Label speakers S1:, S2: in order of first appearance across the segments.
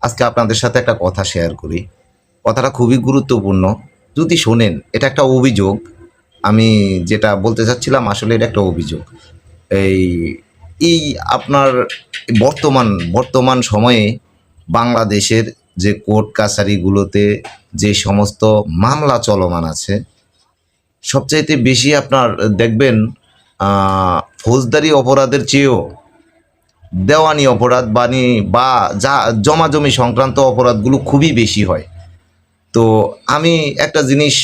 S1: আজকে আপনাদের সাথে একটা কথা শেয়ার করি। কথাটা খুবই গুরুত্বপূর্ণ। যদি শোনেন, এটা একটা অভিযোগ। আমি যেটা বলতে চাচ্ছিলাম আসলে এটা একটা অভিযোগ। এই এই আপনার বর্তমান সময়ে বাংলাদেশের যে কোর্ট কাছারিগুলোতে যে সমস্ত মামলা চলমান আছে, সবচাইতে বেশি আপনার দেখবেন ফৌজদারি অপরাধের চেয়েও দেওয়ানি অপরাধ বা যা জমাজমি সংক্রান্ত অপরাধগুলো খুবই বেশি হয়। তো আমি একটা জিনিস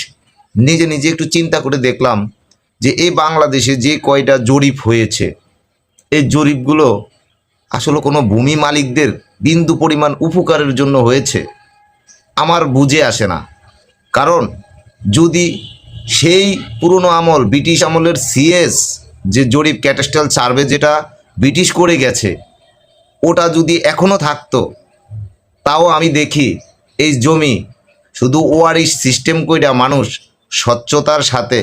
S1: নিজে নিজে একটু চিন্তা করে দেখলাম যে এই বাংলাদেশে যে কয়টা জরিপ হয়েছে, এই জরিপগুলো আসলে কোনো ভূমি মালিকদের বিন্দু পরিমাণ উপকারের জন্য হয়েছে আমার বুঝে আসে না। কারণ যদি সেই পুরনো আমল ব্রিটিশ আমলের সিএস যে জরিপ ক্যাটাস্ট্রাল সার্ভে যেটা ব্রিটিশ করে গেছে, ওটা যদি এখনও থাকতো, তাও আমি দেখি এই জমি শুধু ওয়ারিশ সিস্টেম কইরা মানুষ স্বচ্ছতার সাথে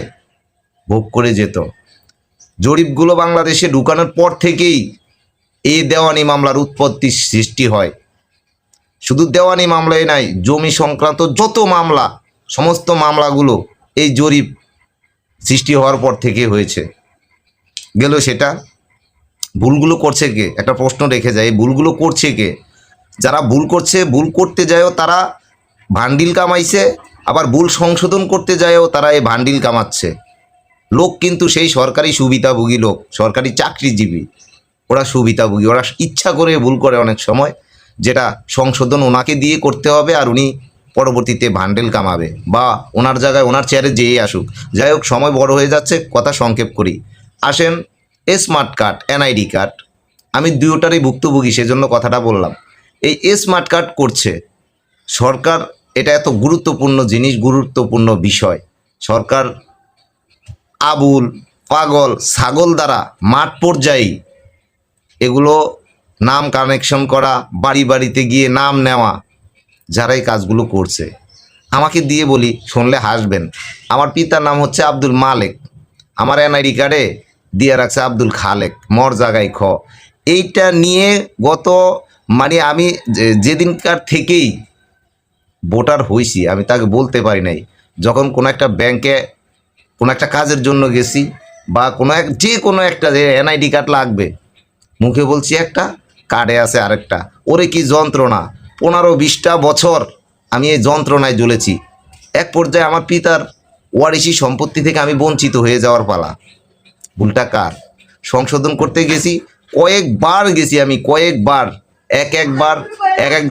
S1: ভোগ করে যেত। জরিপগুলো বাংলাদেশে ঢুকানোর পর থেকেই এই দেওয়ানি মামলার উৎপত্তি সৃষ্টি হয়। শুধু দেওয়ানি মামলাই নাই, জমি সংক্রান্ত যত মামলা, সমস্ত মামলাগুলো এই জরিপ সৃষ্টি হওয়ার পর থেকে হয়েছে। গেল সেটা, ভুলগুলো করছে কে? একটা প্রশ্ন রেখে যায়, এই ভুলগুলো করছে কে? যারা ভুল করছে, ভুল করতে যায়ও তারা ভান্ডিল কামাইছে, আবার ভুল সংশোধন করতে যায়ও তারা এই ভান্ডিল কামাচ্ছে। লোক কিন্তু সেই সরকারি সুবিধাভোগী লোক, সরকারি চাকরিজীবী, ওরা সুবিধাভোগী, ওরা ইচ্ছা করে ভুল করে অনেক সময়, যেটা সংশোধন ওনাকে দিয়ে করতে হবে আর উনি পরবর্তীতে ভান্ডেল কামাবে, বা ওনার জায়গায় ওনার চেয়ারে যেই আসুক। যাই হোক, সময় বড় হয়ে যাচ্ছে, কথা সংক্ষেপ করি। আসেন, স্মার্ট কার্ড, এনআইডি কার্ড, আমি দুটোটারই ভুক্তভোগী, সেজন্য কথাটা বললাম। এই স্মার্ট কার্ড করছে সরকার, এটা এত গুরুত্বপূর্ণ জিনিস, গুরুত্বপূর্ণ বিষয়। সরকার আবুল পাগল ছাগল দ্বারা মাঠ পর্যায়ে এগুলো নাম কানেকশন করা, বাড়ি বাড়িতে গিয়ে নাম নেওয়া, যারা এই কাজগুলো করছে, আমাকে দিয়ে বলি, শুনলে হাসবেন। আমার পিতার নাম হচ্ছে আব্দুল মালেক, আমার এনআইডি কার্ডে দিয়ে রাখছে আব্দুল খালেক, মর জায়গায় খ। এইটা নিয়ে গত আমি যেদিনকার থেকেই ভোটার হয়েছি, আমি তাকে বলতে পারি নাই, যখন কোনো একটা ব্যাংকে কোনো একটা কাজের জন্য গেছি, বা যে কোনো একটা যে এনআইডি কার্ড লাগবে, মুখে বলছি একটা, কার্ডে আছে আরেকটা। ওরে কি যন্ত্রণা! 15-20টা বছর আমি এই যন্ত্রণায় জ্বলেছি। এক পর্যায়ে আমার পিতার ওয়ারিশি সম্পত্তি থেকে আমি বঞ্চিত হয়ে যাওয়ার পালা। ভুলটা কার? সংশোধন করতে গেছি, কয়েকবার গেছি আমি, কয়েকবার, এক এক